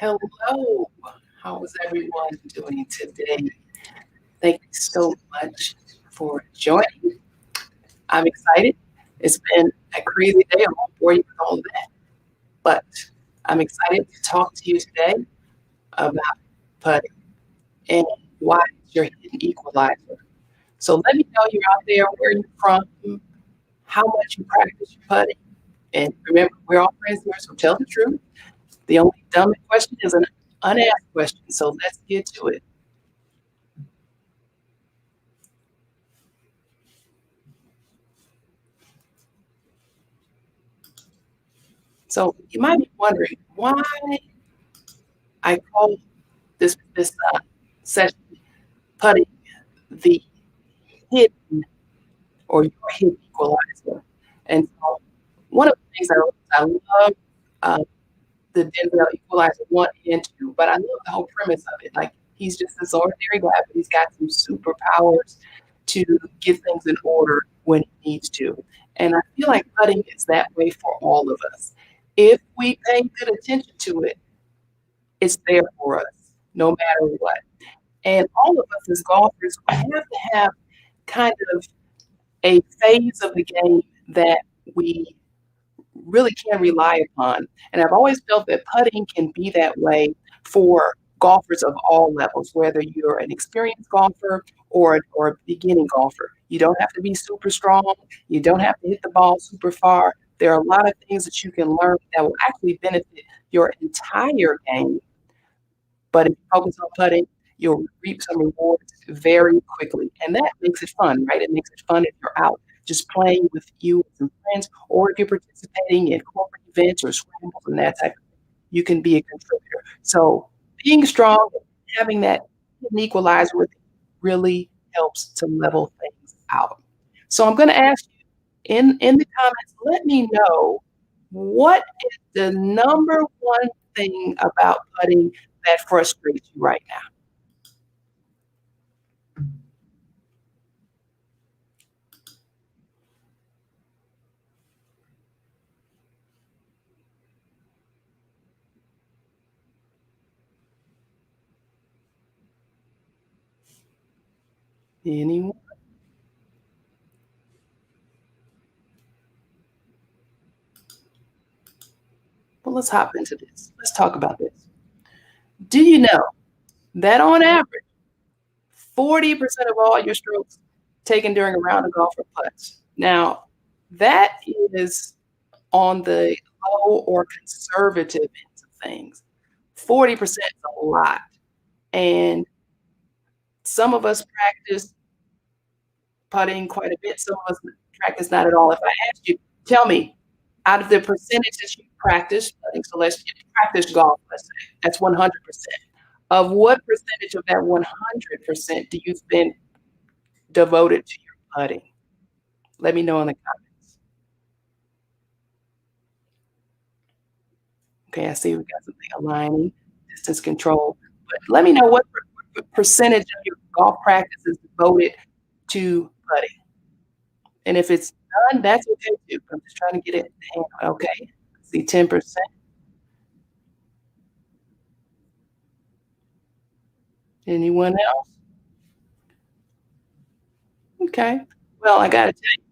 Hello. How is everyone doing today? Thank you so much for joining. I'm excited. It's been a crazy day. I won't bore you with all of that, but I'm excited to talk to you today about putting and why it's your hidden equalizer. So let me know you're out there, where you're from, how much you practice your putting. And remember, we're all friends here, so tell the truth. The only dumb question is an unasked question. So let's get to it. So you might be wondering why I call this session putting the hidden or your hidden equalizer. And so one of the things I love uh, the Denzel Equalizer 1 and 2, but I love the whole premise of it. Like he's just this ordinary guy, but he's got some superpowers to get things in order when he needs to. And I feel like putting is that way for all of us. If we pay good attention to it, it's there for us, no matter what. And all of us as golfers, we have to have kind of a phase of the game that we really can rely upon. And I've always felt that putting can be that way for golfers of all levels, whether you're an experienced golfer or a beginning golfer. You don't have to be super strong. You don't have to hit the ball super far. There are a lot of things that you can learn that will actually benefit your entire game, but if you focus on putting, you'll reap some rewards very quickly. And that makes it fun, right? It makes it fun if you're out just playing with you and some friends, or if you're participating in corporate events or scrambles and that type of thing, you can be a contributor. So being strong, having that hidden equalizer with it really helps to level things out. So I'm going to ask you in the comments, let me know what is the number one thing about putting that frustrates you right now? Anyone? Well, let's hop into this. Let's talk about this. Do you know that on average, 40% of all your strokes taken during a round of golf are putts? Now, that is on the low or conservative ends of things. 40% is a lot. And some of us practice putting quite a bit, some of us practice not at all. If I asked you, tell me, out of the percentages you practice putting, so let's practice golf, let's say, that's 100%. Of what percentage of that 100% do you spend devoted to your putting? Let me know in the comments. Okay, I see we got something aligning, distance control, but let me know what percentage of your golf practice is devoted to putting. And if it's none, that's okay too. I'm just trying to get it handled. Okay. See 10%. Anyone else? Okay. Well, I gotta tell you,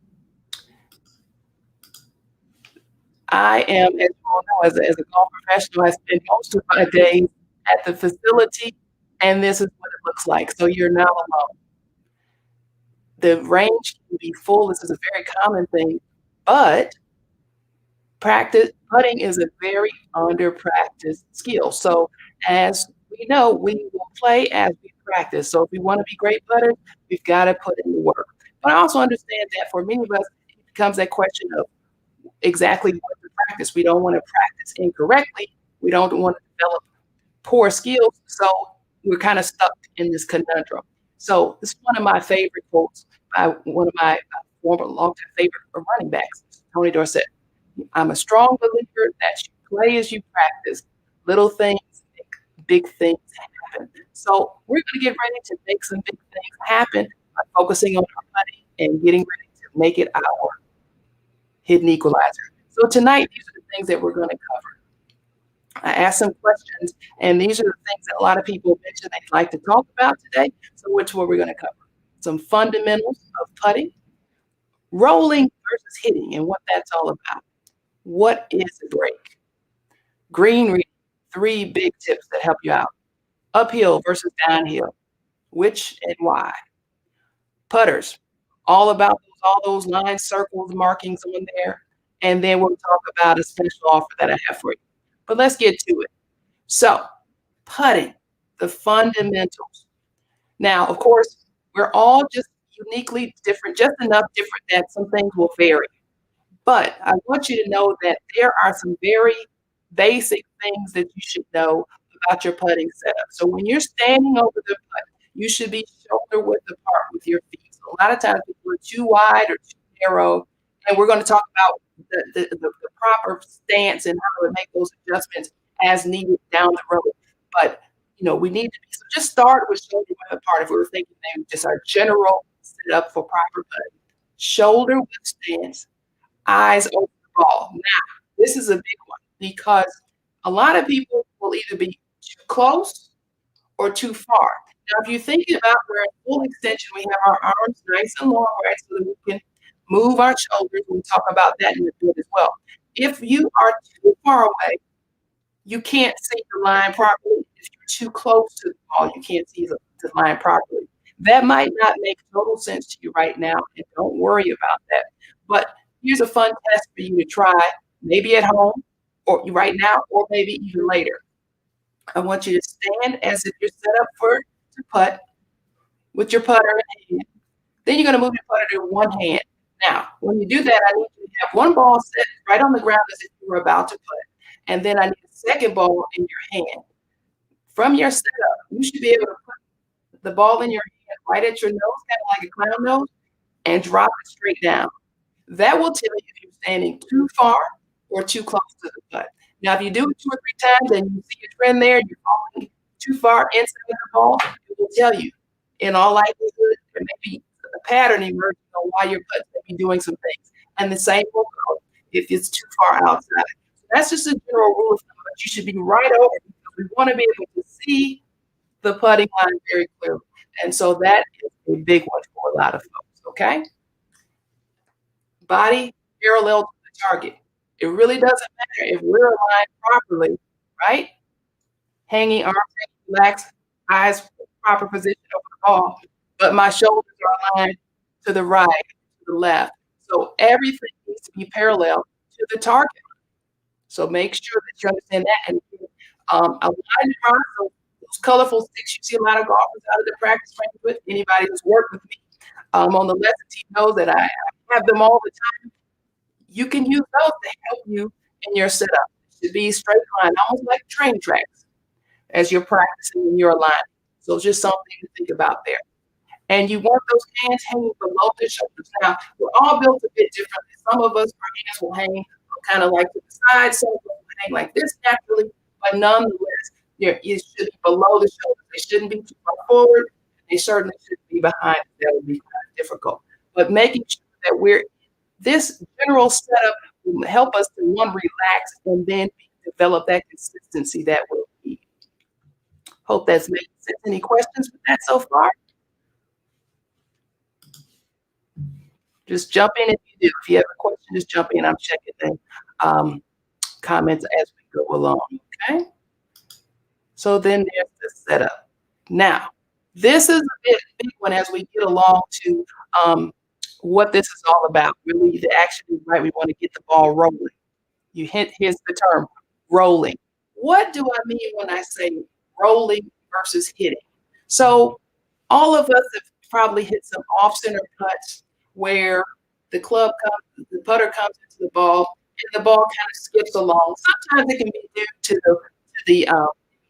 I am, as you all know, as a golf professional, I spend most of my days at the facility, and this is what it looks like. So you're not alone. The range can be full. This is a very common thing, but practice putting is a very under practiced skill. So as we know, we will play as we practice. So if we want to be great putters, we've got to put in the work. But I also understand that for many of us, it becomes that question of exactly what to practice. We don't want to practice incorrectly. We don't want to develop poor skills. So we're kind of stuck in this conundrum. So this is one of my favorite quotes by one of my former longtime favorite running backs, Tony Dorsett. I'm a strong believer that you play as you practice. Little things make big things happen. So we're going to get ready to make some big things happen by focusing on our money and getting ready to make it our hidden equalizer. So tonight, these are the things that we're going to cover. I asked some questions, and these are the things that a lot of people mention they'd like to talk about today. So which one we're going to cover? Some fundamentals of putting, rolling versus hitting, and what that's all about. What is a break? Green reading, three big tips that help you out. Uphill versus downhill, which and why. Putters, all about all those lines, circles, markings on there. And then we'll talk about a special offer that I have for you. But let's get to it. So, putting, the fundamentals. Now, of course, we're all just uniquely different, just enough different that some things will vary. But I want you to know that there are some very basic things that you should know about your putting setup. So when you're standing over the putt, you should be shoulder width apart with your feet. So a lot of times people are too wide or too narrow, and we're going to talk about the proper stance and how to make those adjustments as needed down the road. But we need to be so just start with shoulder width apart if we were thinking maybe just our general setup for proper putting. Shoulder width stance, eyes over the ball. Now, this is a big one because a lot of people will either be too close or too far. Now, if you think about we're in full extension, we have our arms nice and long, right, so that we can move our shoulders. We'll talk about that in a bit as well. If you are too far away, you can't see the line properly. If you're too close to the ball, you can't see the line properly. That might not make total sense to you right now, and don't worry about that. But here's a fun test for you to try, maybe at home or right now, or maybe even later. I want you to stand as if you're set up to putt with your putter in hand. Then you're going to move your putter to one hand. Now, when you do that, I need you to have one ball set right on the ground as if you were about to putt. And then I need a second ball in your hand. From your setup, you should be able to put the ball in your hand right at your nose, kind of like a clown nose, and drop it straight down. That will tell you if you're standing too far or too close to the putt. Now, if you do it 2 or 3 times and you see a trend there, you're falling too far inside the ball, it will tell you. In all likelihood, there may be a pattern emerging on why your putt may be doing some things. And the same will go if it's too far outside. So that's just a general rule of thumb, but you should be right over because we want to be able to see the putting line very clearly. And so that is a big one for a lot of folks, okay? Body parallel to the target. It really doesn't matter if we're aligned properly, right? Hanging arms, relaxed, eyes proper position over the ball, but my shoulders are aligned to the right, to the left. So everything needs to be parallel to the target. So make sure that you understand that. And a line draw, so those colorful sticks you see a lot of golfers out of the practice range with, anybody who's worked with me on the lesson team knows that I have them all the time. You can use those to help you in your setup. It should be straight line, almost like train tracks as you're practicing in your line. So just something to think about there. And you want those hands hanging below the shoulders. Now, we're all built a bit differently. Some of us, our hands will hang kind of like to the side, some of us will hang like this naturally, but nonetheless, it should be below the shoulders. They shouldn't be too far forward. They certainly shouldn't be behind. That would be kind of difficult. But making sure that this general setup will help us to one, relax, and then develop that consistency that we'll need. Hope that's making sense. Any questions with that so far? Just jump in if you do. If you have a question, just jump in. I'm checking the comments as we go along, okay? So then there's the setup. Now, this is a big one as we get along to what this is all about. Really, actually, right, we want to get the ball rolling. Here's the term, rolling. What do I mean when I say rolling versus hitting? So all of us have probably hit some off-center putts where the putter comes into the ball, and the ball kind of skips along. Sometimes it can be due to the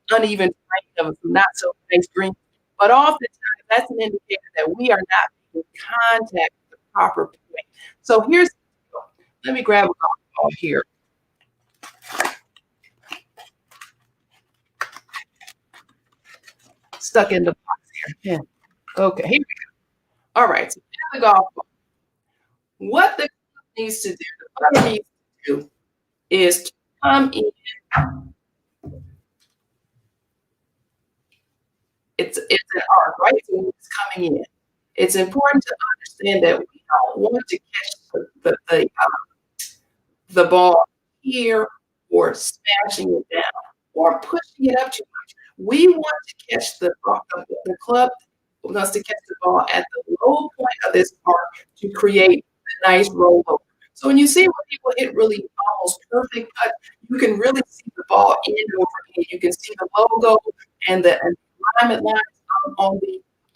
uneven frame of not so nice green, but oftentimes that's an indicator that we are not making contact with the proper point. So let me grab a golf ball here. Stuck in the box here. Yeah. Okay, here we go. All right, so here's the golf ball. What the needs to do, the putter needs to do is to come in It's an arc, right? So when it's coming in. It's important to understand that we don't want to catch the ball here or smashing it down or pushing it up too much. We want to catch the club wants to catch the ball at the low point of this arc to create a nice rollover. So when you see when people hit really almost perfect putt, you can really see the ball end over end. You can see the logo and alignment lines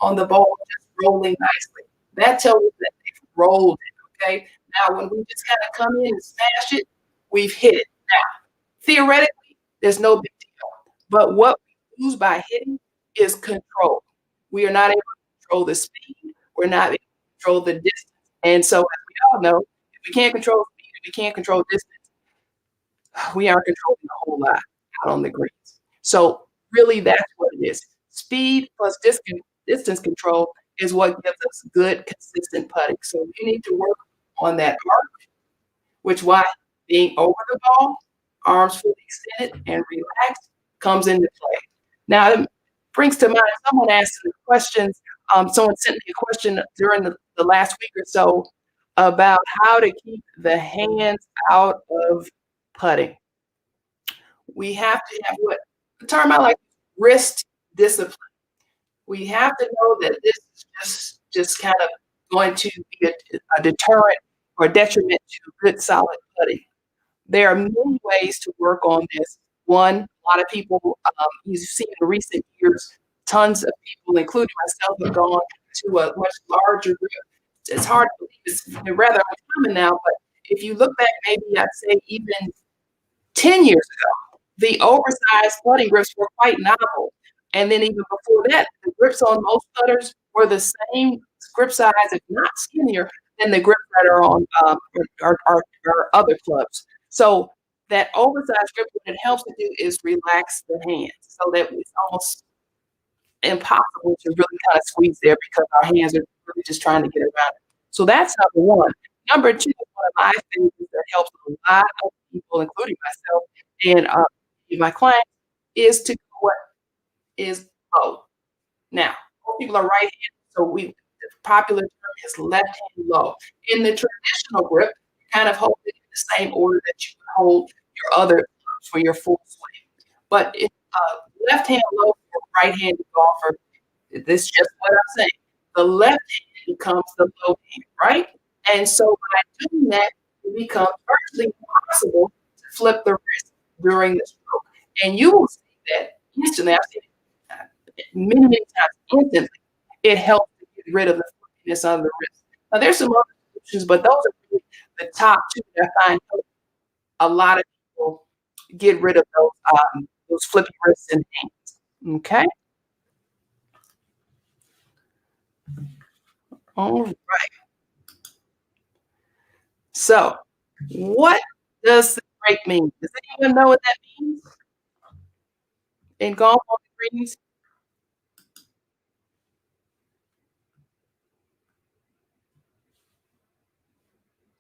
on the ball just rolling nicely. That tells you that they've rolled it. Okay. Now when we just kind of come in and smash it, we've hit it. Now theoretically, there's no big deal. But what we lose by hitting is control. We are not able to control the speed. We're not able to control the distance. And so, as we all know, if we can't control speed, if we can't control distance, we aren't controlling a whole lot out on the greens. So, really, that's what it is. Speed plus distance control is what gives us good, consistent putting. So, you need to work on that arc, which why being over the ball, arms fully extended and relaxed comes into play. Now, it brings to mind someone asked the questions. Someone sent me a question during the last week or so about how to keep the hands out of putting. We have to have what the term I like wrist discipline. We have to know that this is just kind of going to be a deterrent or detriment to good solid putting. There are many ways to work on this. One, a lot of people, you've seen in recent years, tons of people, including myself, have gone to a much larger group. It's hard to believe it's rather uncommon now, but if you look back, maybe I'd say even 10 years ago, the oversized putting grips were quite novel. And then even before that, the grips on most putters were the same grip size, if not skinnier, than the grips that are on our other clubs. So that oversized grip, what it helps to do is relax the hands so that it's almost impossible to really kind of squeeze there because our hands are really just trying to get around it. So that's number one. Number two, one of my things that helps a lot of people, including myself and my clients, is to go what is low. Now, most people are right-handed, so the popular term is left-hand low. In the traditional grip, you kind of hold it in the same order that you would hold your other clubs for your full swing. But if left-hand low for a right-handed golfer, this is just what I'm saying. The left hand becomes the low hand, right? And so by doing that, it becomes virtually impossible to flip the wrist during the stroke. And you will see that instantly. I've seen it many, many times instantly. It helps to get rid of the flippiness on the wrist. Now, there's some other solutions, but those are really the top two that I find help a lot of people get rid of those flippy wrists and hands. Okay. All right. So, what does the break mean? Does anyone know what that means in golf on the greens?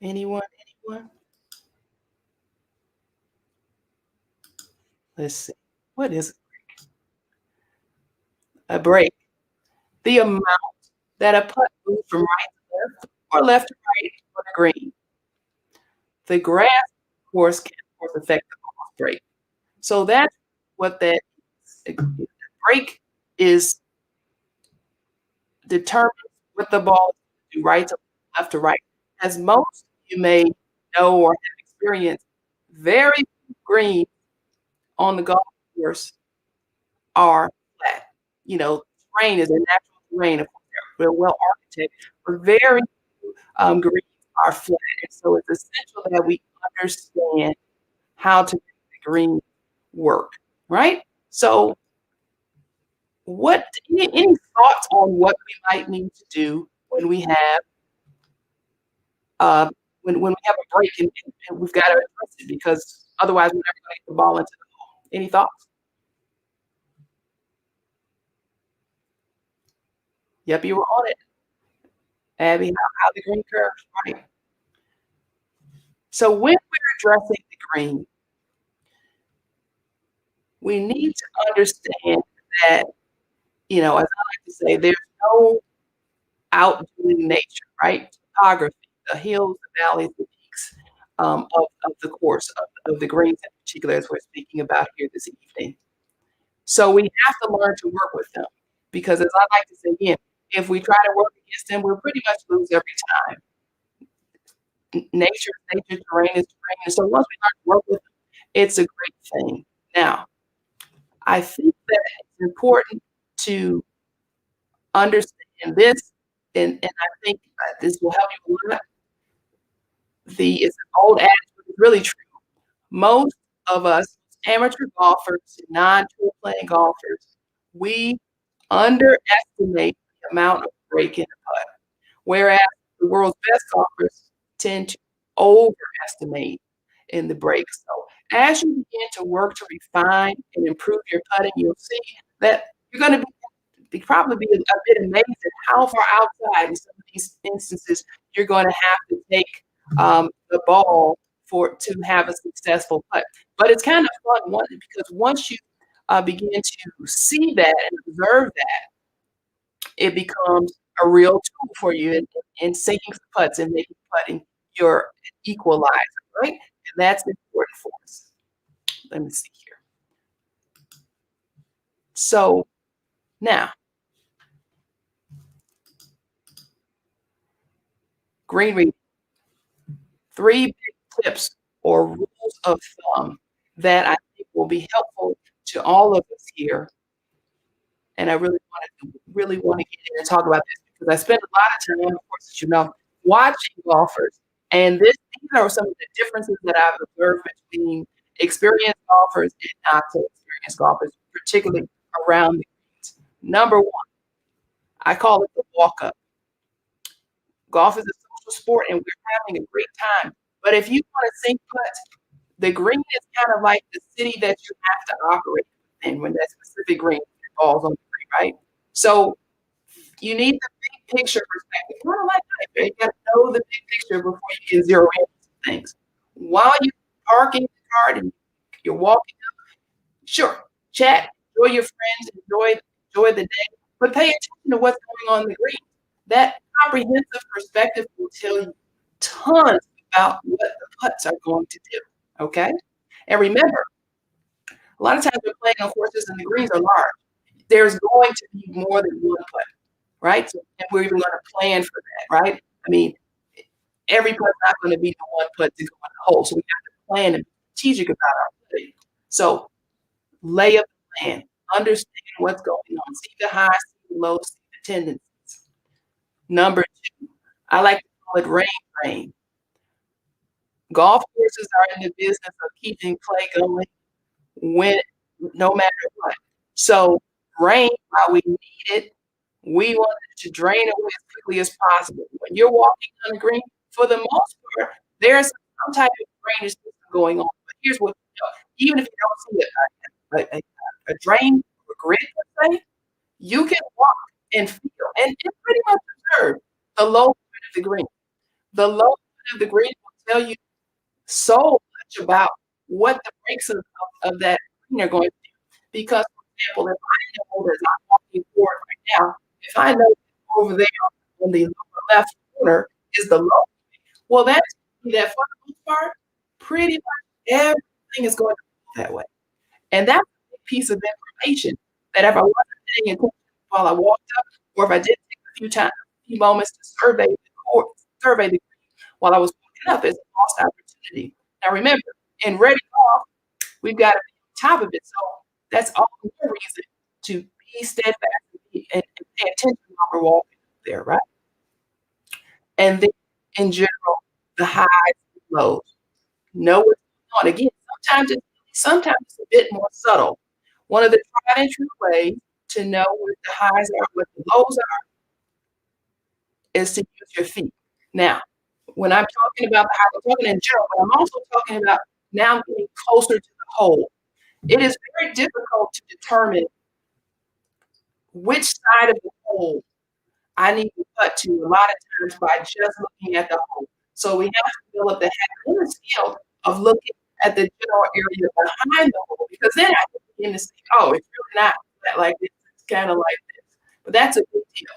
Anyone? Anyone? Let's see. What is a break? The amount that a putt moves from right to left or left to right on the green. The grass, of course, can of course affect the ball's break. So that's what that is. The break is determines what the ball do right to left to right. As most you may know or have experienced, very few greens on the golf course are flat. You know, terrain is a natural terrain. Of course, they're well architected, but very few greens are flat. And so it's essential that we understand how to make the green work, right? So, what any thoughts on what we might need to do uh, when we have a break and we've got to address it because otherwise we're never going to get the ball into the hole. Any thoughts? Yep, you were on it, Abby. How the green curves, right? So when we're addressing the green, we need to understand that As I like to say, there's no outdoing nature, right? Topography, the hills, the valleys, the peaks of the course of the greens in particular, as we're speaking about here this evening. So we have to learn to work with them because, as I like to say again, if we try to work against them, we'll pretty much lose every time. Nature is nature, terrain is terrain. And so once we learn to work with them, it's a great thing. Now, I think that it's important to understand this, and I think this will help you a lot. It's an old adage, but it's really true. Most of us, amateur golfers, non-tour playing golfers, we underestimate the amount of break in a putt, whereas the world's best golfers tend to overestimate in the break. So as you begin to work to refine and improve your putting, you'll see that you're going to probably be a bit amazed at how far outside in some of these instances you're going to have to take the ball to have a successful putt. But it's kind of fun because once you begin to see that and observe that, it becomes a real tool for you in sinking some putts and making putting your equalizer, right? And that's important for us. Let me see here. So now, green reading. 3 big tips or rules of thumb that I think will be helpful to all of us here, and I really wanna get in and talk about this because I spend a lot of time, of course, as you know, watching golfers, and these are some of the differences that I've observed between experienced golfers and not so experienced golfers, particularly around the greens. Number 1, I call it the walk up. Golf is a social sport, and we're having a great time, but if you wanna sink putts, the green is kind of like the city that you have to operate in when that specific green falls on the green, right? So you need the big picture perspective. Kind of like life, right? You got to know the big picture before you can zero in on things. While you're parking the car and you're walking, sure, chat, enjoy your friends, enjoy the day, but pay attention to what's going on in the green. That comprehensive perspective will tell you tons about what the putts are going to do. Okay? And remember, a lot of times we're playing on courses and the greens are large. There's going to be more than one putt, right? So, and we're even going to plan for that, right? I mean, every putt's not going to be the one putt to go in the hole. So we have to plan and be strategic about our putting. So lay up the plan, understand what's going on, see the highs, see the lows, see the tendencies. Number 2, I like to call it rain train. Golf courses are in the business of keeping play going when no matter what. So rain, while we need it, we want it to drain away as quickly as possible. When you're walking on the green, for the most part, there's some type of drainage system going on. But here's what even if you don't see a drain or grid, let's say, you can walk and feel and pretty much observe the low point of the green. The low point of the green will tell you so much about what the breaks of that green are going to do. Because, for example, if I know that I'm walking forward right now, if I know that over there on the lower left corner is the low, well, that's that for the most part, pretty much everything is going to go that way. And that's a big piece of information that if I wasn't paying attention while I walked up, or if I did take a few moments to survey the while I was walking up, it's a lost opportunity. Now remember, in ready golf, we've got to be on top of it. So that's all the more reason to be steadfast and pay attention while we're walking there, right? And then in general, the highs and lows. Know what's going on. Again, sometimes it's a bit more subtle. One of the tried and true ways to know what the highs are, what the lows are, is to use your feet. Now, when I'm talking about the high, I'm talking in general, but I'm also talking about now getting closer to the hole. It is very difficult to determine which side of the hole I need to putt to a lot of times by just looking at the hole. So we have to develop the habit and the skill of looking at the general area behind the hole because then I can begin to see, oh, it's really not like this. It's kind of like this. But that's a big deal.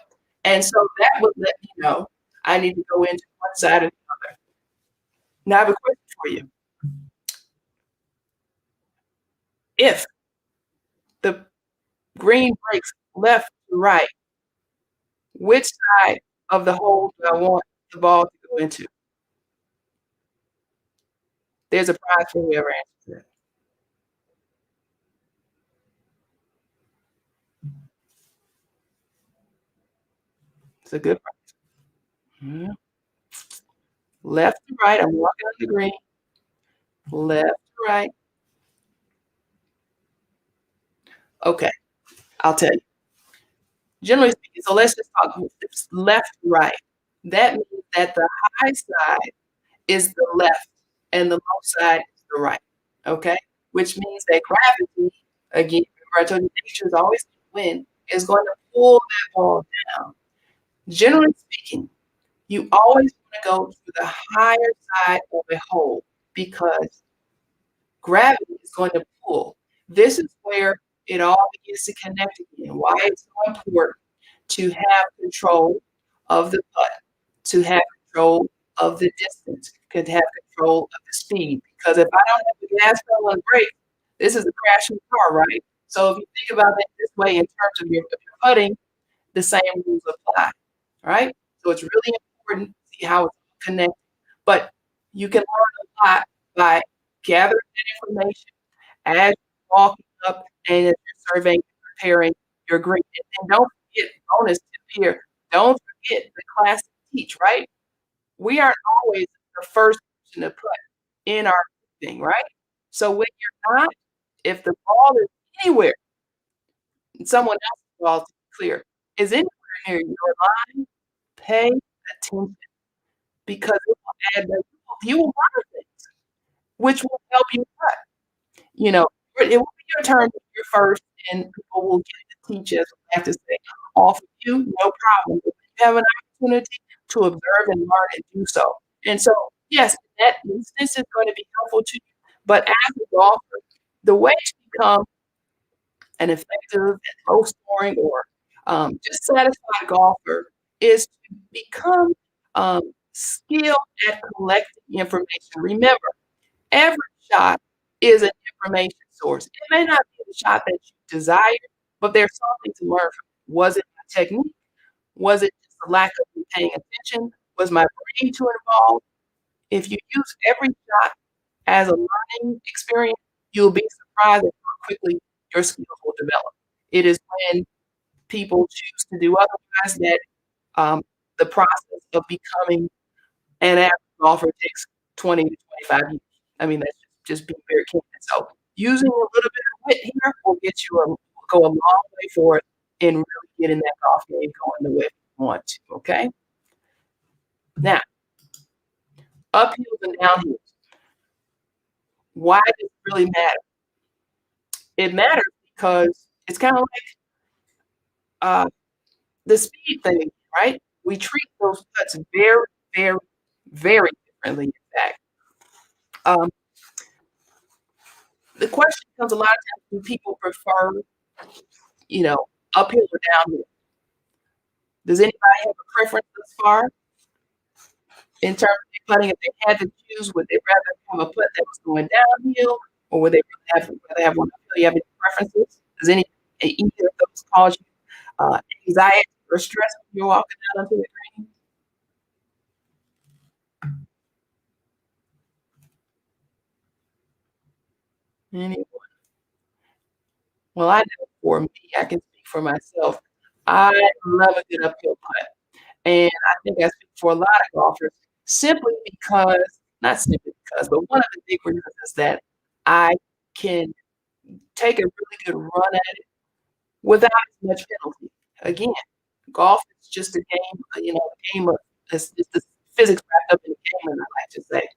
And so that would let me know I need to go into one side or the other. Now I have a question for you. If the green breaks left to right, which side of the hole do I want the ball to go into? There's a prize for whoever answers it. It's a good prize. Mhm. Left to right, I'm walking on the green. Left to right. Okay, I'll tell you. Generally speaking, so let's just talk it's left to right. That means that the high side is the left and the low side is the right. Okay? Which means that gravity, again, remember I told you nature is always gonna win, is going to pull that ball down. Generally speaking, you always wanna go to the higher side of a hole because gravity is going to pull. This is where it all begins to connect again. Why it's so important to have control of the putt, to have control of the distance, to have control of the speed. Because if I don't have the gas pedal and brake, this is a crashing car, right? So if you think about it this way in terms of your putting, the same rules apply, right? So it's really important to see how it's connected. But you can learn a lot by gathering that information as you're walking up and as you're surveying and preparing your green. And don't forget, bonus tip here, don't forget the class teach, right? We aren't always the first person to put in our thing, right? So when you're not, if the ball is anywhere, someone else's ball to be clear, is anywhere near your line, pay attention because it will add value. You will learn things, which will help you putt. You know, it will be your turn if you're first, and people will get to teach us. We have to say, off of you, no problem. If you have an opportunity to observe and learn and do so. And so, yes, that instance is going to be helpful to you. But as a golfer, the way to become an effective and low scoring or just satisfied golfer is to become skilled at collecting information. Remember, every shot is an information source. It may not be the shot that you desire, but there's something to learn from it. Was it my technique? Was it just a lack of me paying attention? Was my brain too involved? If you use every shot as a learning experience, you'll be surprised at how quickly your skills will develop. It is when people choose to do otherwise that um, the process of becoming an average golfer takes 20 to 25 years. I mean, that's just being very candid. So using a little bit of wit here will get you will go a long way for it in really getting that golf game going the way you want to. Okay. Now, uphills and downhills. Why does it really matter? It matters because it's kind of like uh, the speed thing, right? We treat those putts very, very, very differently. In fact, um, the question comes a lot of times: do people prefer, you know, uphill or downhill? Does anybody have a preference thus far in terms of putting? If they had to choose, would they rather have a putt that was going downhill, or would they rather have one uphill? You have any preferences? Does either of those cause you anxiety or stress when you're walking out onto the green? Well, I know for me, I can speak for myself. I love a good uphill putt, and I think I speak for a lot of golfers simply because not simply because, but one of the big reasons is that I can take a really good run at it without as much penalty. Again, golf is just a game, a game of it's the physics wrapped up in the game, and I like to say.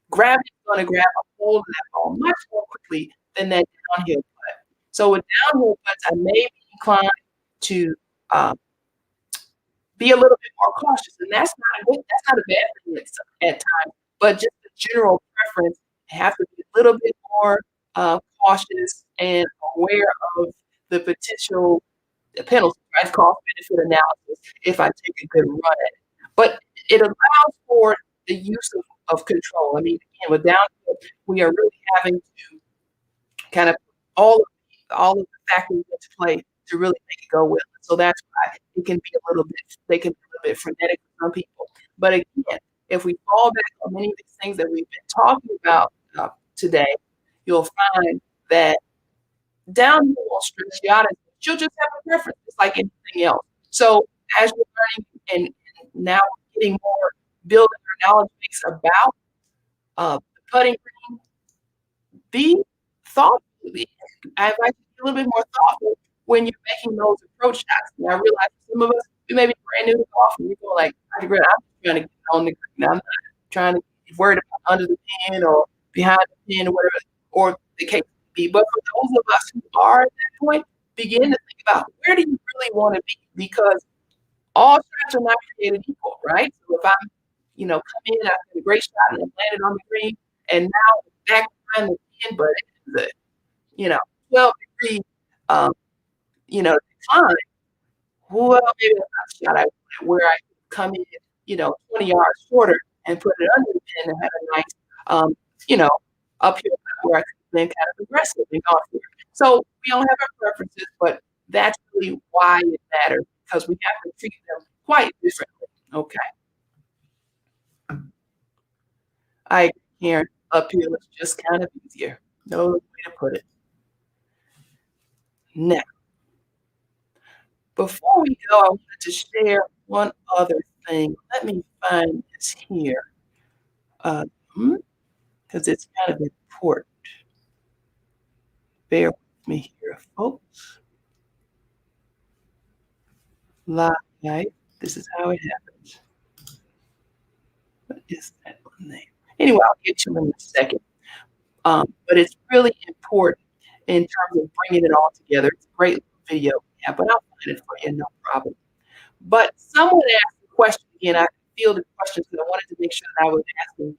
Gravity's gonna grab a hold of that ball much more quickly than that downhill putt. So with downhill putts, I may be inclined to, um, be a little bit more cautious, and that's not a bad thing at times, but just the general preference, I have to be a little bit more, cautious and aware of the potential, the penalty, right? It's called benefit analysis if I take a good run at it. But it allows for the use of control. I mean, again, with downhill, we are really having to kind of all of the factors into play to really make it go well. So that's why it can be a little bit they can be a little bit frenetic for some people. But again, if we fall back on many of these things that we've been talking about today, you'll find that downhill won't stress you out. You'll just have a preference, just like anything else. So as you're learning and now getting more building your knowledge base about the putting green, be thoughtful. I invite you to be a little bit more thoughtful when you're making those approach shots. And I realize some of us, we may be brand new to golf and we go like, I'm just trying to get on the green. I'm not trying to be worried about under the pin or behind the pin or whatever, or the case may be. But for those of us who are at that point, begin to think about where do you really want to be? Because all shots are not created equal, right? So if I'm, come in after a great shot and landed on the green, and now back behind the pin, but it's a, 12-degree, um, decline. Well, maybe that's not a shot I wanted, where I could come in, 20 yards shorter and put it under the pin and have a nice, um, you know, uphill putt where I could then kind of aggressive and go for it. So we all have our preferences, but that's really why it matters because we have to treat them quite differently. Okay. I agree, Karen. Uphill is just kind of easier. No other way to put it. Now, before we go, I wanted to share one other thing. Let me find this here, because it's kind of important. Bear with me here, folks. Live. This is how it happens. What is that one name? Anyway, I'll get to it in a second. But it's really important in terms of bringing it all together. It's a great video we have, but I'll find it for you, no problem. But someone asked the question again. I fielded questions because I wanted to make sure that I was asking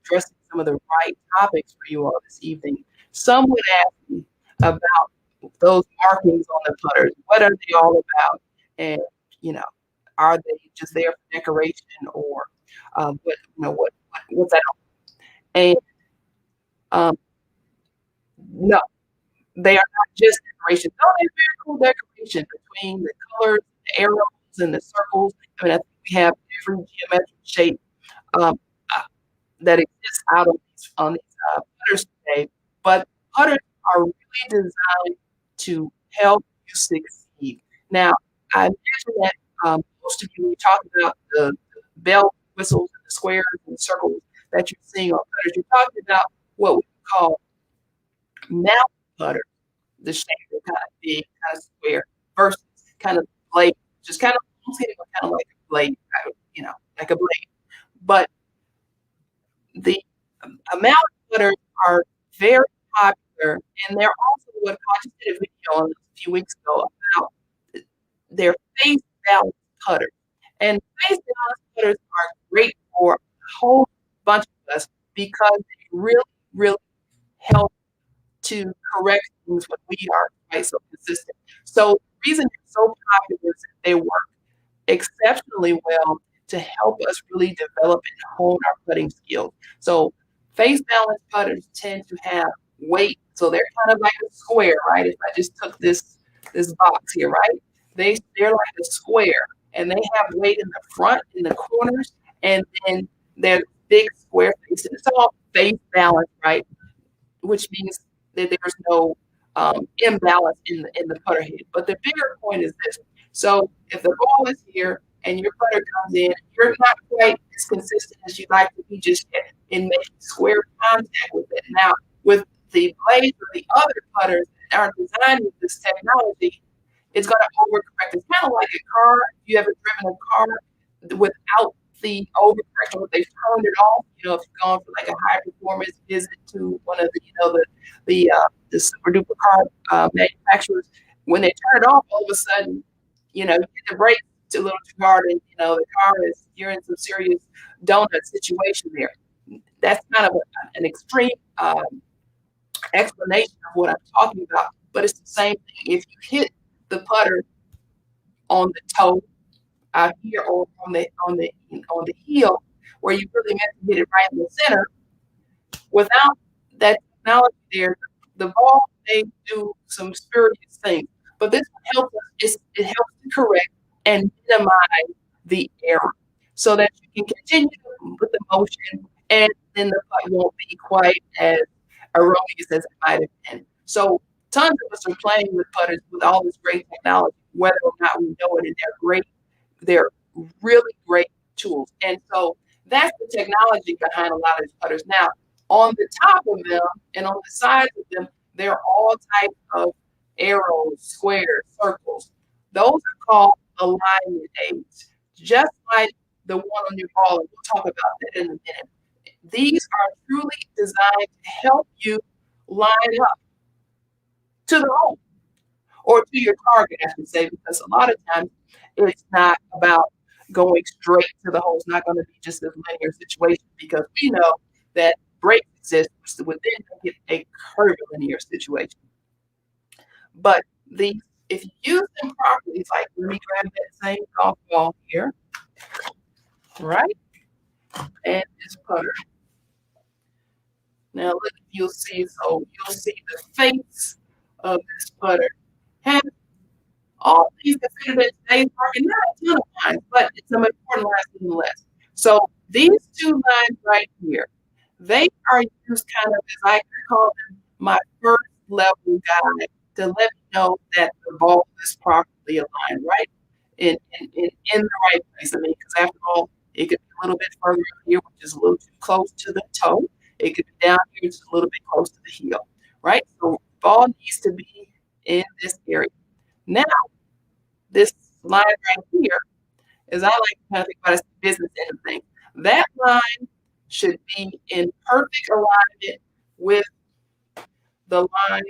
addressing some of the right topics for you all this evening. Someone asked me about those markings on the putters. What are they all about? And you know, are they just there for decoration, or what's that? And um, no, they are not just decoration. No, they're very cool decoration between the colors, the arrows, and the circles. I mean, I think we have different geometric shapes um, uh, that exist out on these putters today. But putters are really designed to help you succeed. Now, I imagine that most of you, when you talk about the bell whistles and the squares and circles that you're seeing on putters, you're talking about what we call mount putters. The shape is kind of big, kind of square, versus kind of blade, just kind of kind of like a blade, like a blade. But the amount putters are very popular, and they're also what I just did a video on a few weeks ago about their face balance putters. And face balance putters are great for a whole bunch of us because they really, really help to correct things when we are quite so consistent. So the reason they're so popular is that they work exceptionally well to help us really develop and hone our putting skills. So face balance putters tend to have weight. So they're kind of like a square, right? If I just took this box here, right? They're like a square and they have weight in the front, in the corners, and then they're big square face. And it's all face balance, right? Which means that there's no imbalance in the putter head. But the bigger point is this. So if the ball is here and your putter comes in, you're not quite as consistent as you'd like to be just yet in making square contact with it. Now, with the blades of the other putters that are designed with this technology, it's going to overcorrect. It's kind of like a car. If you ever driven a car without the overcorrection, what they've turned it off. If you're going for like a high performance visit to one of the super duper car manufacturers, when they turn it off, all of a sudden, you get the brakes a little too hard, and the car you're in some serious donut situation there. That's kind of an extreme explanation of what I'm talking about, but it's the same thing. If you hit the putter on the toe out here or on the heel where you really meant to hit it right in the center. Without that technology there, the ball may do some spurious things. But this helps us, it helps to correct and minimize the error so that you can continue with the motion and then the putt won't be quite as erroneous as it might have been. So tons of us are playing with putters with all this great technology, whether or not we know it, and they're great. They're really great tools. And so that's the technology behind a lot of these putters. Now, on the top of them and on the sides of them, there are all types of arrows, squares, circles. Those are called alignment aids, just like the one on your ball. And we'll talk about that in a minute. These are truly designed to help you line up to the hole or to your target, I should say, because a lot of times it's not about going straight to the hole. It's not going to be just a linear situation because we know that breaks exist within get a curvilinear situation. But these, if you use them properly, it's like let me grab that same golf ball here, right? And this putter. Now look, you'll see, so you'll see the face of this putter has all these considered in today's market, not a ton of lines, but it's some important lines nonetheless. So these two lines right here, they are used kind of as I call them my first level guide to let me know that the ball is properly aligned, right? In the right place. I mean, because after all, it could be a little bit further up here, which is a little too close to the toe. It could be down here, just a little bit close to the heel, right? So ball needs to be in this area. Now, this line right here, as I like to kind of think about it as the business end of things, that line should be in perfect alignment with the line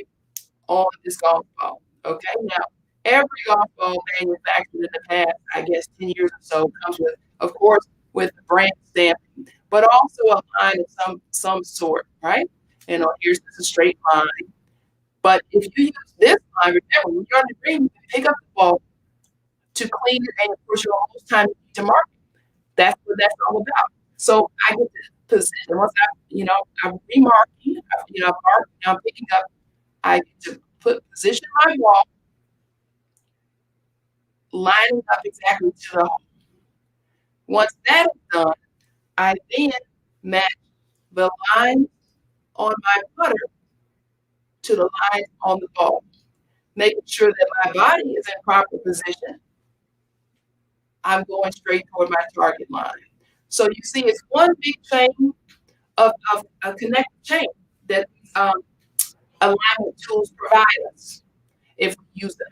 on this golf ball. Okay, now every golf ball manufactured in the past, I guess 10 years or so, comes with, of course, with the brand stamping, but also a line of some sort, right? And here's just a straight line. But if you use this line, remember when you're on the green, you can pick up the ball to clean it and of course you're almost time to mark it. That's what that's all about. So I get to position once I'm remarking, I'm marking, I'm picking up, I get to position my ball, lining up exactly to the hole. Once that is done, I then match the line on my putter to the line on the ball, making sure that my body is in proper position. I'm going straight toward my target line. So you see, it's one big chain of a connected chain that alignment tools provide us if we use them.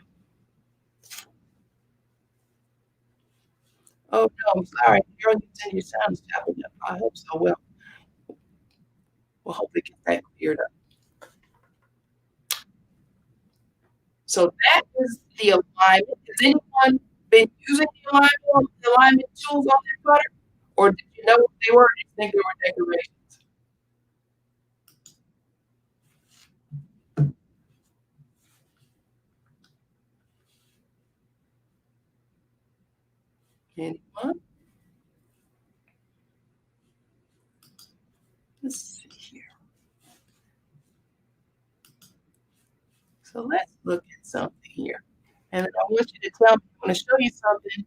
Oh no, I'm sorry. Your continued sound is chopping up. I hope so. Well, we'll hopefully get that cleared up. So that is the alignment. Has anyone been using the alignment tools on their putter? Or did you know what they were? Did you think they were decorations? Anyone? Let's see here. So let's look at something here. And I want you to tell me, I want to show you something.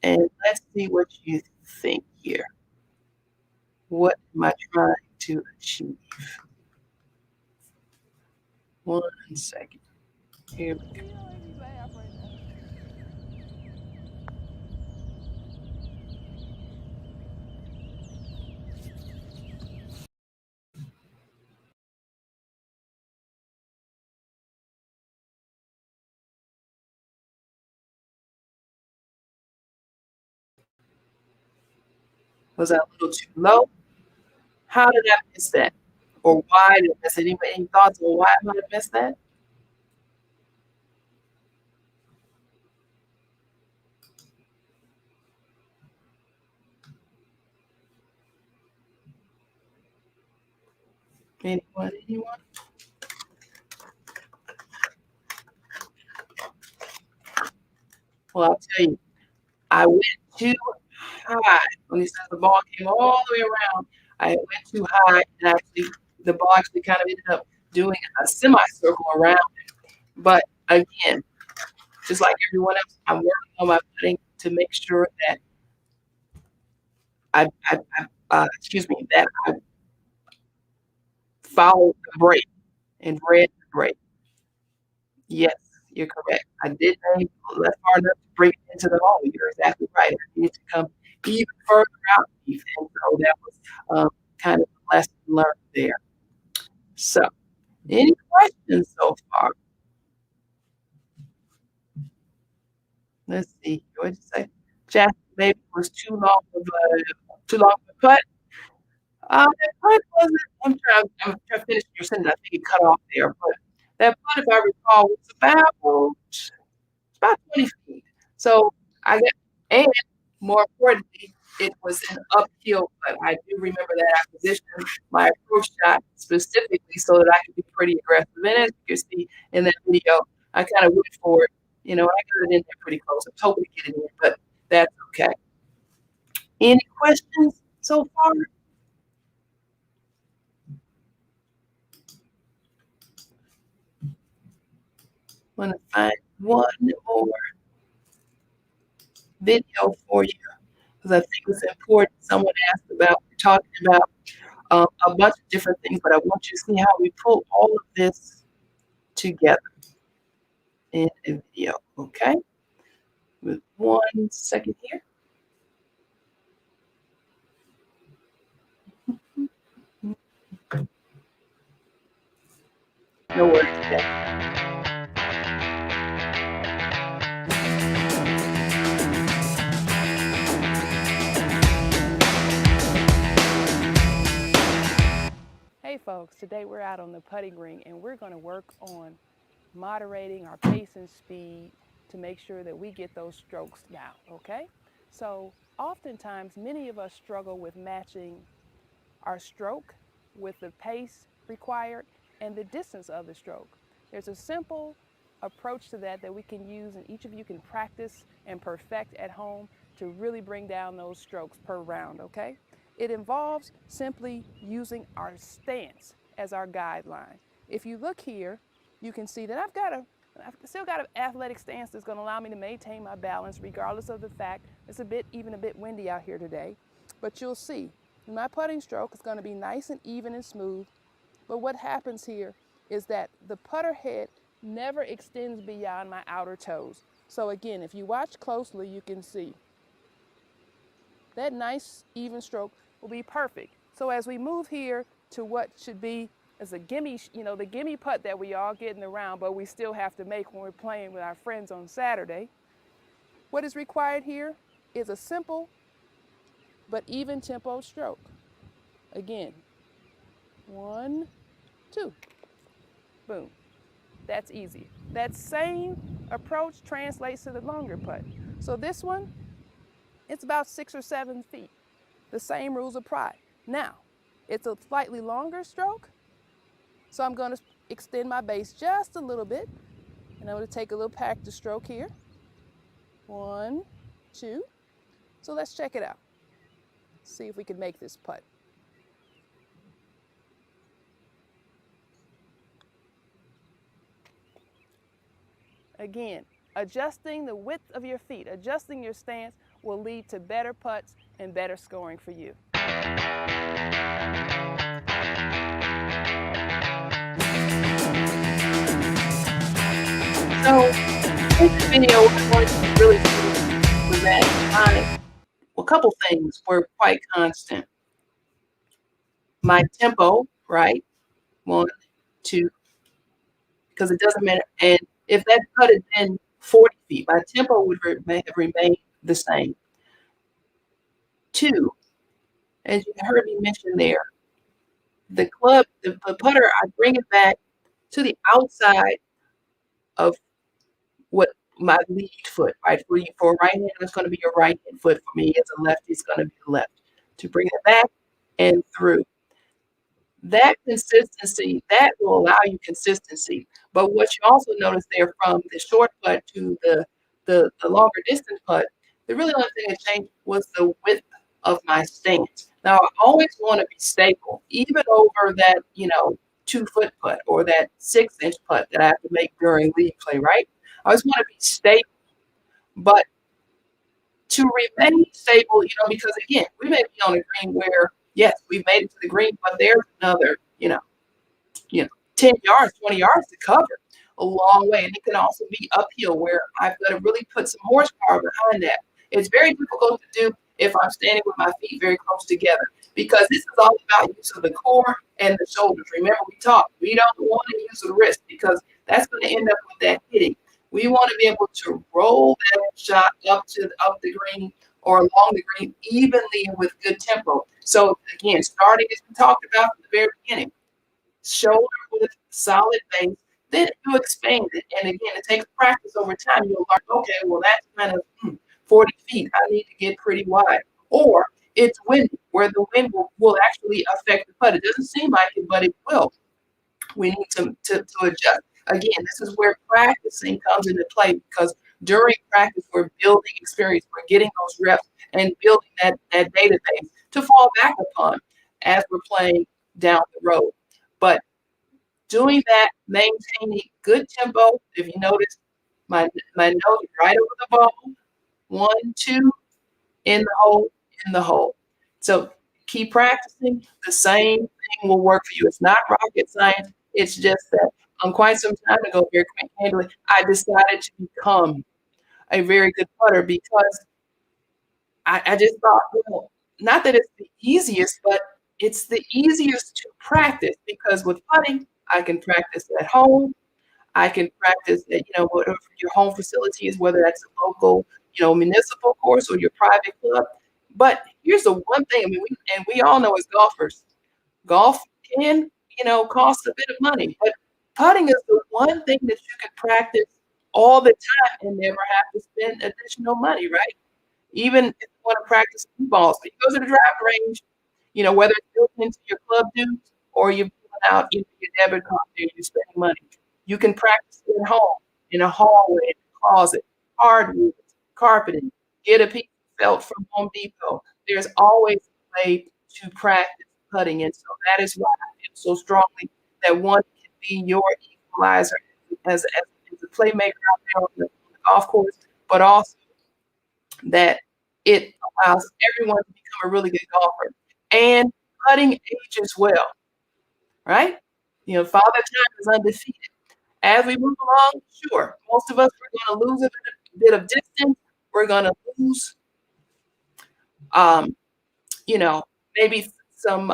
And let's see what you think here. What am I trying to achieve? 1 second. Here we go. Was that a little too low? How did I miss that? Or why did I miss it? Any thoughts on why I might have missed that? Anyone? Well, I'll tell you, I went too high when he said the ball came all the way around. I went too high, and actually, the ball actually kind of ended up doing a semicircle around. But again, just like everyone else, I'm working on my putting to make sure that excuse me, that I followed the break and read the break. Yes, you're correct. I did aim left far enough to bring it into the hole. You're exactly right. I needed to come even further out deep, and so that was kind of a lesson learned there. So, any questions so far? Let's see. What'd you say? Jack, maybe it was too long of a putt. That putt wasn't. I'm trying to finish your sentence. I think it cut off there, but that putt, if I recall, was about 20 feet. So I got, and more importantly, it was an uphill putt. I do remember that I positioned my approach shot specifically so that I could be pretty aggressive. And as you can see in that video, I kind of went for it, and I got it in there pretty close. I was hoping to get it in, but that's okay. Any questions so far? Want to find one more video for you because I think it's important. Someone asked about, we're talking about a bunch of different things, but I want you to see how we pull all of this together in a video, okay? With 1 second here. No worries, okay. Hey folks, today we're out on the putting green and we're going to work on moderating our pace and speed to make sure that we get those strokes down, okay? So oftentimes many of us struggle with matching our stroke with the pace required and the distance of the stroke. There's a simple approach to that we can use and each of you can practice and perfect at home to really bring down those strokes per round, okay? It involves simply using our stance as our guideline. If you look here, you can see that I've still got an athletic stance that's going to allow me to maintain my balance regardless of the fact it's even a bit windy out here today. But you'll see, my putting stroke is going to be nice and even and smooth. But what happens here is that the putter head never extends beyond my outer toes. So again, if you watch closely, you can see that nice even stroke will be perfect. So as we move here to what should be as a gimme, the gimme putt that we all get in the round, but we still have to make when we're playing with our friends on Saturday, what is required here is a simple but even tempo stroke. Again, 1, 2, boom. That's easy. That same approach translates to the longer putt. So this one, it's about 6 or 7 feet. The same rules apply. Now, it's a slightly longer stroke, so I'm going to extend my base just a little bit, and I'm going to take a little practice stroke here. 1, 2. So let's check it out. See if we can make this putt. Again, adjusting the width of your feet, adjusting your stance will lead to better putts and better scoring for you. So, in this video, what I wanted to really do was that a couple things were quite constant. My tempo, right? 1, 2, because it doesn't matter. And if that putt had been 40 feet, my tempo would have remained the same. 2, as you heard me mention there, the putter, I bring it back to the outside of what my lead foot, right? For a right hand, it's going to be your right hand foot. For me, as a lefty, it's going to be left. To bring it back and through. That consistency, that will allow you consistency. But what you also notice there from the short putt to the the longer distance putt, the really only thing that changed was the width of my stance. Now I always want to be stable, even over that, 2 foot putt or that 6 inch putt that I have to make during league play, right? I always want to be stable, but to remain stable, because again, we may be on a green where yes, we've made it to the green, but there's another, 10 yards, 20 yards to cover a long way. And it can also be uphill where I've got to really put some horsepower behind that. It's very difficult to do if I'm standing with my feet very close together because this is all about use of the core and the shoulders. Remember, we talked, we don't want to use the wrist because that's going to end up with that hitting. We want to be able to roll that shot up the green or along the green evenly and with good tempo. So again, starting as we talked about from the very beginning, shoulder with solid base, then you expand it. And again, it takes practice over time. You'll learn, okay, well, that's kind of 40 feet. I need to get pretty wide. Or it's windy, where the wind will actually affect the putt. It doesn't seem like it, but it will. We need to adjust. Again, this is where practicing comes into play because during practice, we're building experience. We're getting those reps and building that database to fall back upon as we're playing down the road. But doing that, maintaining good tempo. If you notice, my nose is right over the ball. One, two, in the hole, in the hole. So keep practicing. The same thing will work for you. It's not rocket science. It's just that quite some time ago, very quick handling, I decided to become a very good putter because I just thought, not that it's the easiest, but it's the easiest to practice because with putting, I can practice at home. I can practice at, whatever your home facility is, whether that's a local, municipal course or your private club. But here's the one thing, I mean, we all know as golfers, golf can, cost a bit of money, but putting is the one thing that you can practice all the time and never have to spend additional money, right? Even if you want to practice cue balls, when you go to the driving range, whether it's built into your club dues or you're pulling out your debit card and you're spending money, you can practice it at home, in a hallway, in a closet, hardwood, carpeting, get a piece of felt from Home Depot. There's always a way to practice putting. And so that is why I feel so strongly that one can be your equalizer as a playmaker out there on the golf course, but also that it allows everyone to become a really good golfer. And putting ages well, right? Father Time is undefeated. As we move along, sure, most of us we're going to lose a bit of distance. We're going to lose, um, you know, maybe some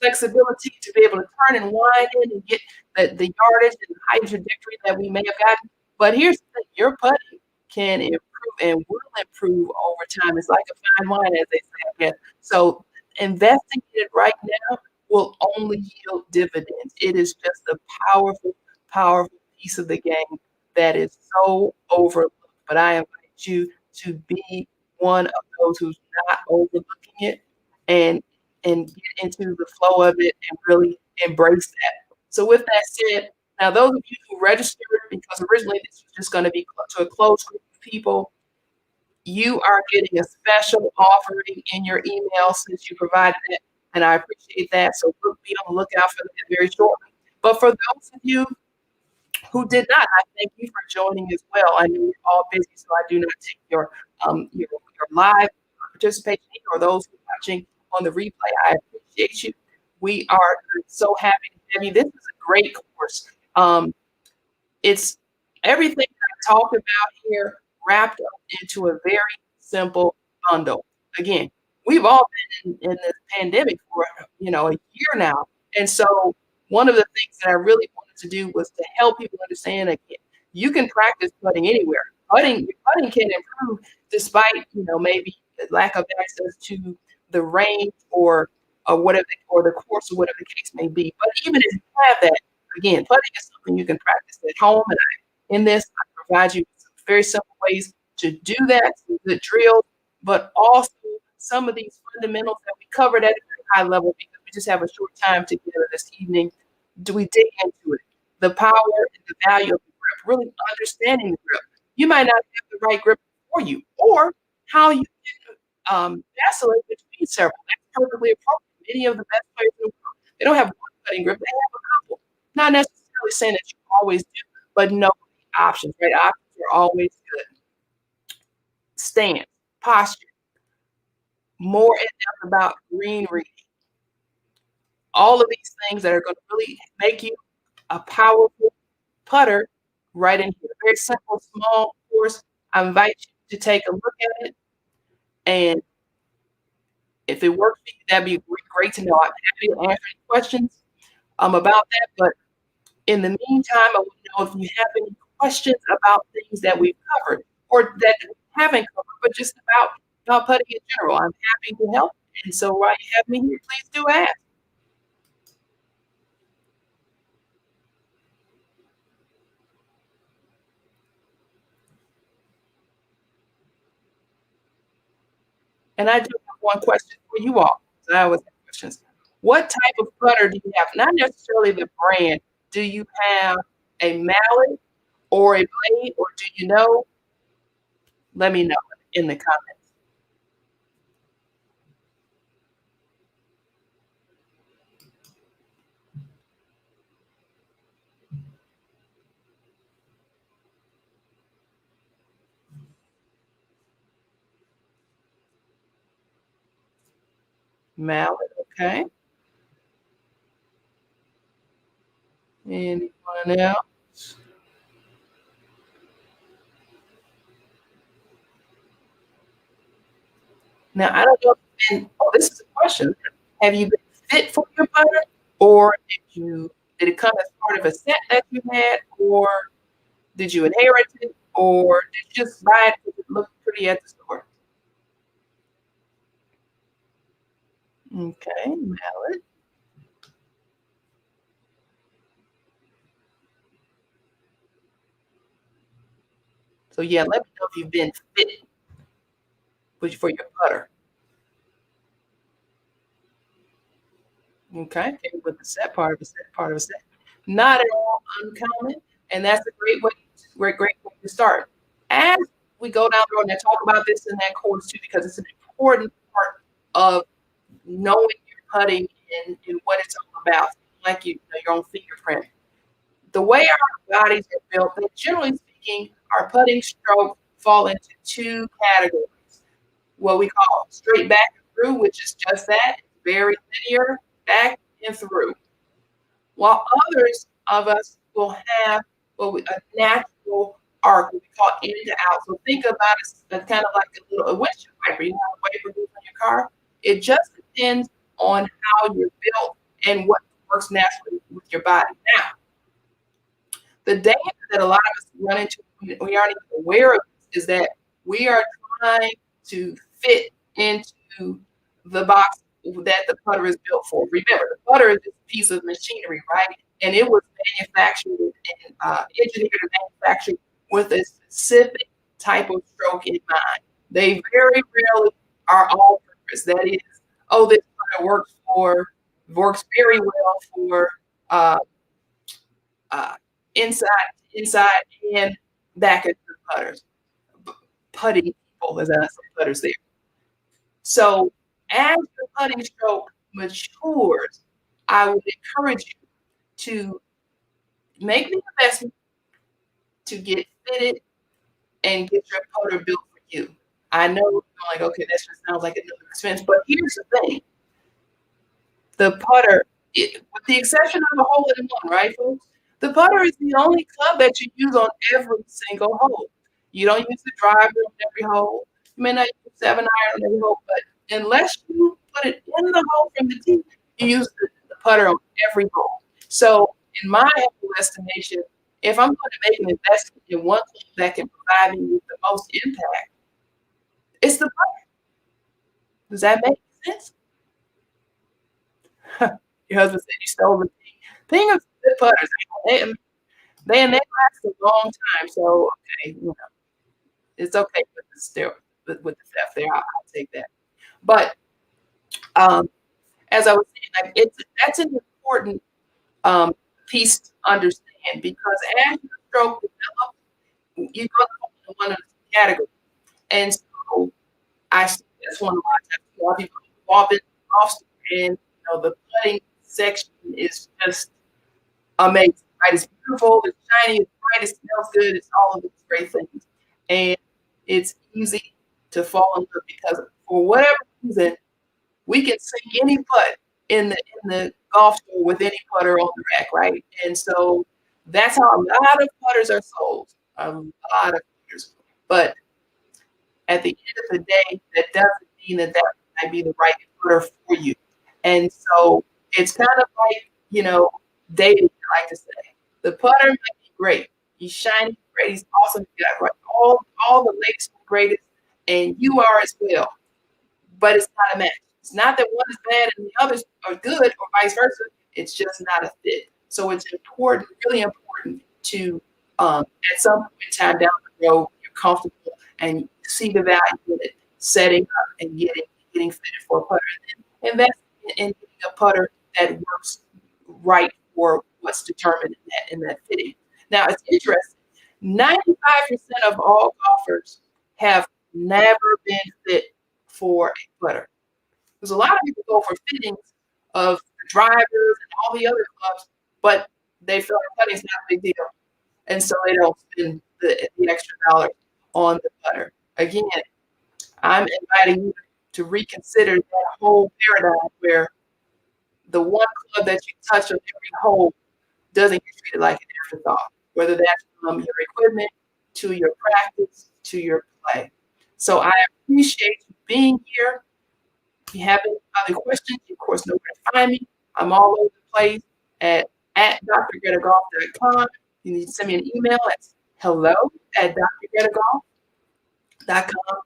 flexibility to be able to turn and wind in and get the yardage and the height trajectory that we may have gotten. But here's the thing, your putting can improve and will improve over time. It's like a fine wine, as they say. Yeah. So investing in it right now will only yield dividends. It is just a powerful, powerful piece of the game that is so overlooked. But I invite you to be one of those who's not overlooking it and get into the flow of it and really embrace that. So with that said, now those of you who registered, because originally this was just going to be to a closed group of people, you are getting a special offering in your email since you provided it, and I appreciate that. So we'll be on the lookout for that very shortly. But for those of you who did not, I thank you for joining as well. I know you're all busy, so I do not take your live participation or those who are watching on the replay. I appreciate you. We are so happy to have you. This is a great course. It's everything that I talked about here wrapped up into a very simple bundle. Again, we've all been in this pandemic for a year now, and so one of the things that I really wanted to do was to help people understand again, you can practice putting anywhere. Putting can improve despite maybe lack of access to the range or whatever or the course or whatever the case may be. But even if you have that, again, putting is something you can practice at home. And in this, I provide you with some very simple ways to do that, some good drills, but also some of these fundamentals that we covered at a high level because we just have a short time together this evening. Do we dig into it? The power and the value of the grip, really understanding the grip. You might not have the right grip for you, or how you vacillate between several. That's perfectly appropriate. Many of the best players in the world, they don't have one putting grip, they have a couple. Not necessarily saying that you always do, but know the options, right? Options are always good. Stance, posture, more in depth about green reading. All of these things that are going to really make you a powerful putter right in here. Very simple, small course. I invite you to take a look at it. And if it works for you, that'd be great to know. I'm happy to answer any questions about that. But in the meantime, I want to know if you have any questions about things that we've covered or that we haven't covered, but just about putting in general. I'm happy to help. And so while you have me here, please do ask. And I do have one question for you all. 'Cause I always have questions. What type of putter do you have? Not necessarily the brand. Do you have a mallet or a blade, or do you know? Let me know in the comments. Mallet, okay. Anyone else? Now, I don't know if you've been, oh, this is a question. Have you been fit for your putter, or did it come as part of a set that you had, or did you inherit it, or did you just buy it because it looked pretty at the store? Okay, mallet. So yeah, let me know if you've been fit for your putter. Okay, okay, with the set part of a set, part of a set. Not at all uncommon, and that's a great way to start. As we go down the road and talk about this in that course too, because it's an important part of knowing your putting and what it's all about, like your own fingerprint. The way our bodies are built, that generally speaking, our putting stroke fall into two categories. What we call straight back and through, which is just that, very linear, back and through. While others of us will have a natural arc, what we call in to out. So think about it as kind of like a windshield wiper. You know, a wiper goes on your car. It just depends on how you're built and what works naturally with your body. Now, the danger that a lot of us run into, we aren't even aware of this, is that we are trying to fit into the box that the putter is built for. Remember, the putter is this piece of machinery, right? And it was manufactured and engineered and manufactured with a specific type of stroke in mind. They very rarely are all purpose. That is, oh, this putter works very well for uh, uh, inside, inside and back of your putters, putting people, as I say, putters there. So as your putting stroke matures, I would encourage you to make the investment to get fitted and get your putter built for you. I know you're like, okay, that just sounds like another expense, but here's the thing: the putter, with the exception of a hole in one, right, folks? The putter is the only club that you use on every single hole. You don't use the driver on every hole. You may not use 7 iron on every hole, but unless you put it in the hole from the tee, you use the putter on every hole. So, in my humble estimation, if I'm going to make an investment in one club that can provide me with the most impact, it's the putter. Does that make sense? Your husband said you stole the thing. Thing of good putters, they last a long time. So okay, it's okay with the with the theft there. I'll take that. But um, as I was saying, like that's an important piece to understand because as your stroke develops, you're going to in one of the categories. And so I see this one a lot of times. A lot of people involved in golf store, and the putting section is just amazing, right? It's beautiful, it's shiny, it's bright, it smells good, it's all of these great things. And it's easy to fall in love because for whatever reason, we can sink any putt in the golf store with any putter on the rack, right? And so that's how a lot of putters are sold. A lot of putters. But at the end of the day, that doesn't mean that might be the right putter for you. And so it's kind of like, dating, I like to say. The putter might be great. He's shiny, great, he's awesome. You got right, all the latest and greatest, and you are as well. But it's not a match. It's not that one is bad and the others are good or vice versa. It's just not a fit. So it's important, really important to at some point in time down the road, you're comfortable and you see the value in it, setting up and getting fitted for a putter. And invest in getting a putter that works right for what's determined in that fitting. Now it's interesting. 95% of all golfers have never been fit for a putter. Because a lot of people go for fittings of the drivers and all the other clubs, but they feel like putting's not a big deal. And so they don't spend the extra dollar on the putter. Again, I'm inviting you to reconsider that whole paradigm where the one club that you touch on every hole doesn't get treated like an afterthought, whether that's from your equipment to your practice to your play. So I appreciate you being here. If you have any other questions, you of course know where to find me. I'm all over the place at drgretagolf.com. You need to send me an email at hello@drgretagolf.com.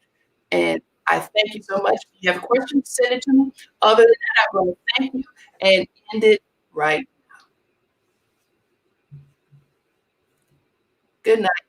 And I thank you so much. If you have a question, send it to me. Other than that, I'm going to thank you and end it right. Good night.